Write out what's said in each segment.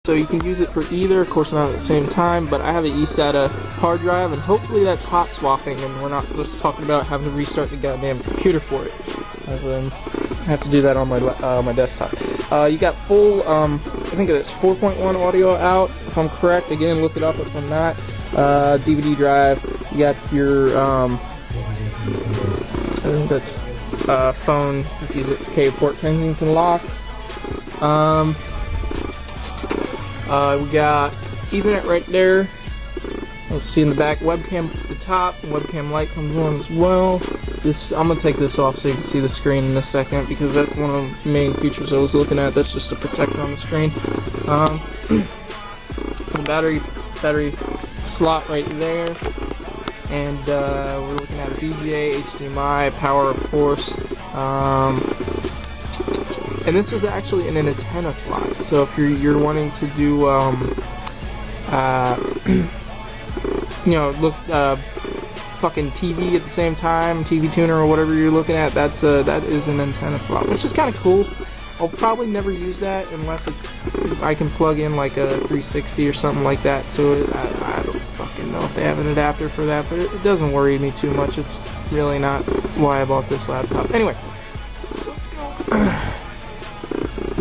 So you can use it for either, of course not at the same time, but I have an eSATA hard drive, and hopefully that's hot swapping, and we're not just talking about having to restart the goddamn computer for it. I have to do that on my my desktop. You got full, I think it's 4.1 audio out, if I'm correct. Again, look it up if I'm not. DVD drive. You got your, I think that's phone 56K Port Kensington lock. We got Ethernet right there. Let's see in the back, webcam at the top, and webcam light comes on as well. I'm gonna take this off so you can see the screen in a second, because that's one of the main features I was looking at. That's just a protector on the screen. The battery slot right there, and we're looking at a VGA, HDMI, power of course. And this is actually an antenna slot, so if you're wanting to do, you know, look, fucking TV at the same time, TV tuner or whatever you're looking at, that is an antenna slot, which is kind of cool. I'll probably never use that unless I can plug in like a 360 or something like that. So I don't fucking know if they have an adapter for that, but it doesn't worry me too much. It's really not why I bought this laptop. Anyway, let's go.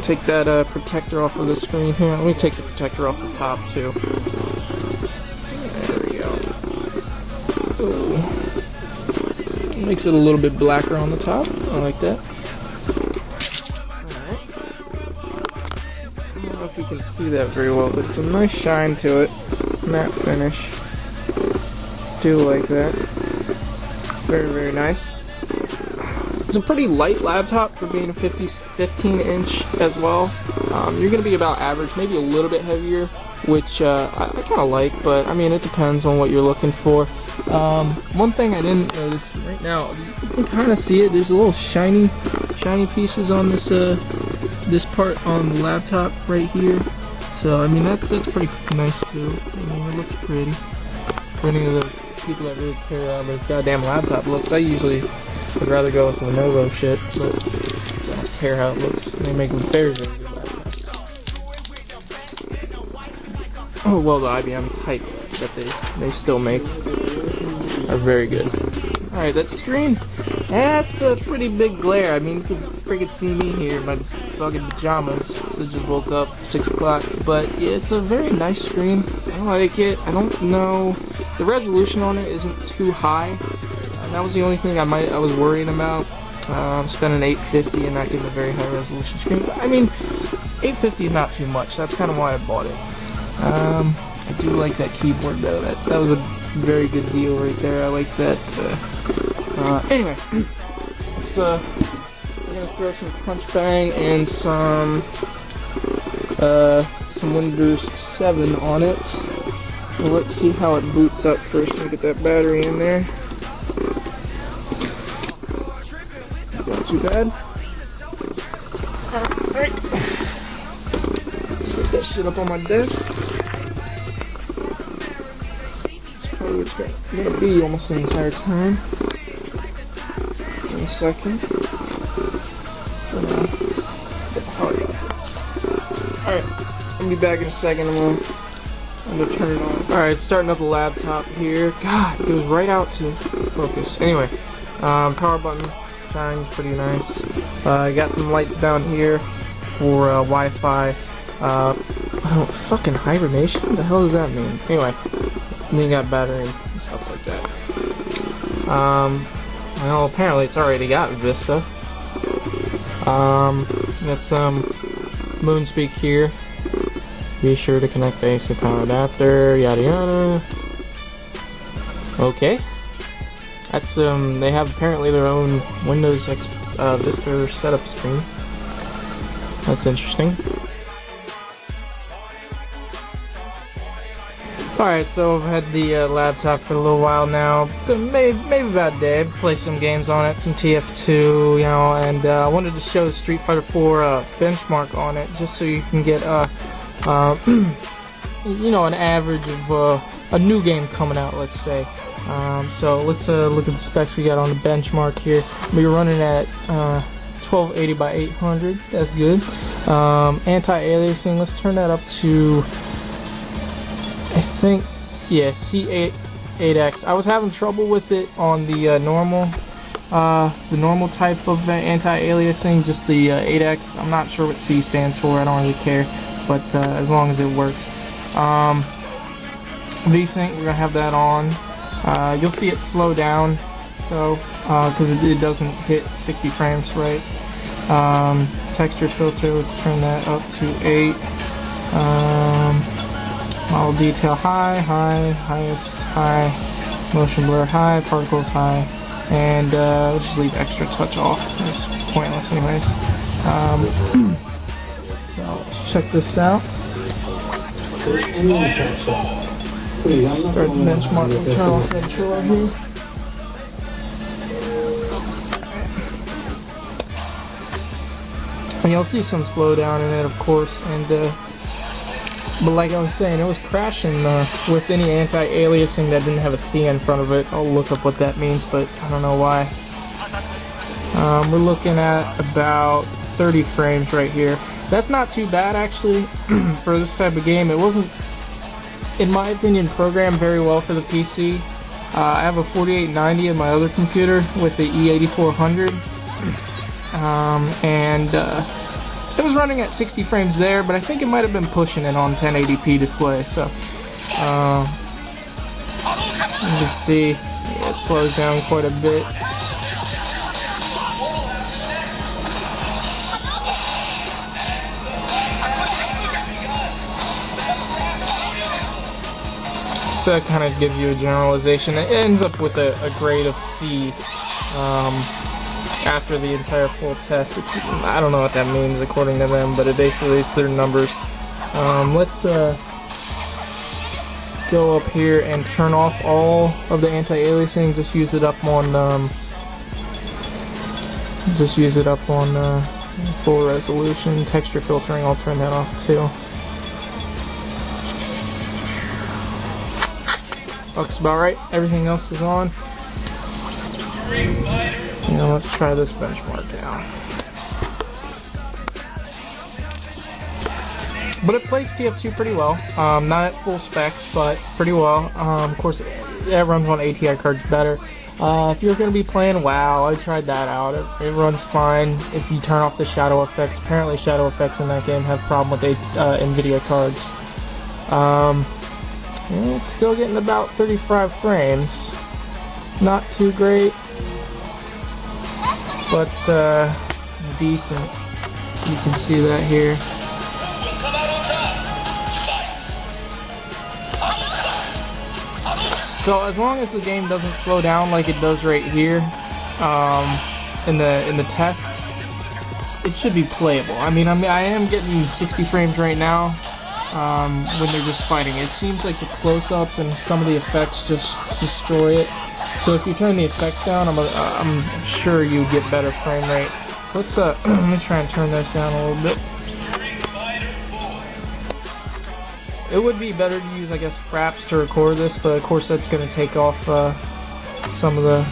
Take that protector off of the screen here. Let me take the protector off the top too. There we go. Ooh. Makes it a little bit blacker on the top. I like that. Alright. I don't know if you can see that very well, but it's a nice shine to it. Matte finish. Do like that. Very, very nice. It's a pretty light laptop for being a 15-inch as well. You're going to be about average, maybe a little bit heavier, which I kind of like, but I mean, it depends on what you're looking for. One thing I didn't notice right now, you can kind of see it, there's a little shiny pieces on this this part on the laptop right here. So I mean, that's pretty nice too. I mean, it looks pretty. For any of the people that really care about their goddamn laptop looks, I usually would rather go with Lenovo shit, but I don't care how it looks. They make very, very good laptops. Oh, well, the IBM type that they still make are very good. Alright, that screen, that's a pretty big glare. I mean, you can freaking see me here in my fucking pajamas. I just woke up 6 o'clock, but yeah, it's a very nice screen. I like it. I don't know, the resolution on it isn't too high. That was the only thing I was worrying about. Spending $850 and not getting a very high resolution screen. But, I mean, $850 is not too much. That's kind of why I bought it. I do like that keyboard though. That was a very good deal right there. I like that. Anyway, let's we're gonna throw some Crunch Bang and some Windows 7 on it. Well, let's see how it boots up first. Let me get that battery in there. Not too bad. Alright. Set that shit up on my desk. That's probably what it's gonna be almost the entire time. 1 second. Alright. I'll be back in a second. I'm gonna turn it on. Alright, starting up the laptop here. God, it was right out to focus. Anyway, power button. Shines pretty nice. I got some lights down here for Wi-Fi. Oh, fucking hibernation? What the hell does that mean? Anyway, then you got battery and stuff like that. Well, apparently it's already got Vista. Got some Moonspeak here. Be sure to connect the AC power adapter. Yada yada. Okay. That's they have apparently their own Windows Vista setup screen. That's interesting. Alright, so I've had the laptop for a little while now, maybe about a day. Play some games on it, some TF2, you know, and I wanted to show Street Fighter 4 benchmark on it, just so you can get you know, an average of a new game coming out, let's say. So let's look at the specs we got on the benchmark here. We're running at 1280 by 800. That's good. Anti-aliasing. Let's turn that up to, I think, yeah, C8X. I was having trouble with it on the normal type of anti-aliasing, just the 8X. I'm not sure what C stands for. I don't really care, but as long as it works. VSync, we're gonna have that on. You'll see it slow down though, because it doesn't hit 60 frames right. Texture filter, let's turn that up to 8. Model detail high, highest high, motion blur high, particles high, and we'll just leave extra touch off. It's pointless anyways. So let's check this out. Start the benchmark and turn off that trailer here. And you'll see some slowdown in it, of course, and but like I was saying, it was crashing with any anti-aliasing that didn't have a C in front of it. I'll look up what that means, but I don't know why. We're looking at about 30 frames right here. That's not too bad actually for this type of game. It wasn't, in my opinion, programmed very well for the PC. I have a 4890 in my other computer with the E8400, and it was running at 60 frames there, but I think it might have been pushing it on 1080p display. So you can see it slows down quite a bit. So that kind of gives you a generalization. It ends up with a grade of C after the entire full test. I don't know what that means according to them, but it basically is their numbers. Let's go up here and turn off all of the anti-aliasing. Just use it up on full resolution. Texture filtering, I'll turn that off too. Looks about right. Everything else is on. Now let's try this benchmark now. But it plays TF2 pretty well. Not at full spec, but pretty well. Of course, it runs on ATI cards better. If you're going to be playing WoW, I tried that out. It runs fine if you turn off the shadow effects. Apparently, shadow effects in that game have a problem with NVIDIA cards. It's still getting about 35 frames. Not too great, but decent. You can see that here. So as long as the game doesn't slow down like it does right here in the tests, it should be playable. I am getting 60 frames right now. When they're just fighting. It seems like the close-ups and some of the effects just destroy it. So if you turn the effects down, I'm sure you get better frame rate. Let's let me try and turn this down a little bit. It would be better to use, I guess, Fraps to record this, but of course that's going to take off some of the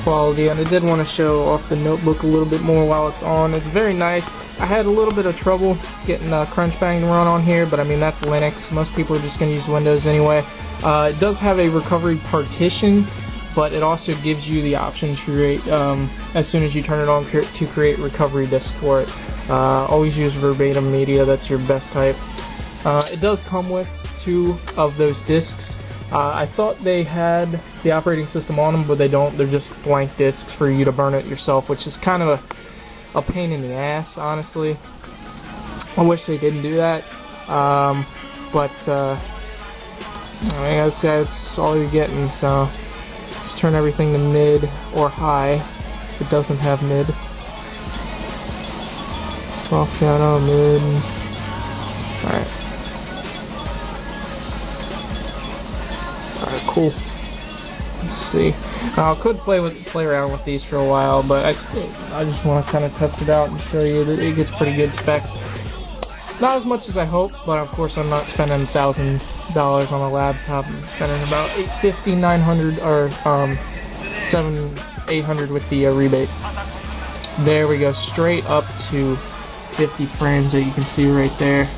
quality, and I did want to show off the notebook a little bit more while it's on. It's very nice. I had a little bit of trouble getting Crunchbang to run on here, but I mean, that's Linux. Most people are just going to use Windows anyway. It does have a recovery partition, but it also gives you the option to create, as soon as you turn it on, to create recovery disk for it. Always use verbatim media, that's your best type. It does come with 2 of those disks. I thought they had the operating system on them, but they don't. They're just blank disks for you to burn it yourself, which is kind of a pain in the ass, honestly. I wish they didn't do that, but I would say that's all you're getting. So let's turn everything to mid or high if it doesn't have mid. Soft piano, mid. Alright. Alright, cool. Let's see. I could play around with these for a while, but I just want to kind of test it out and show you that it gets pretty good specs. Not as much as I hope, but of course I'm not spending $1,000 on a laptop. I'm spending about $850, $900, or $700, $800 with the rebate. There we go, straight up to 50 frames that you can see right there.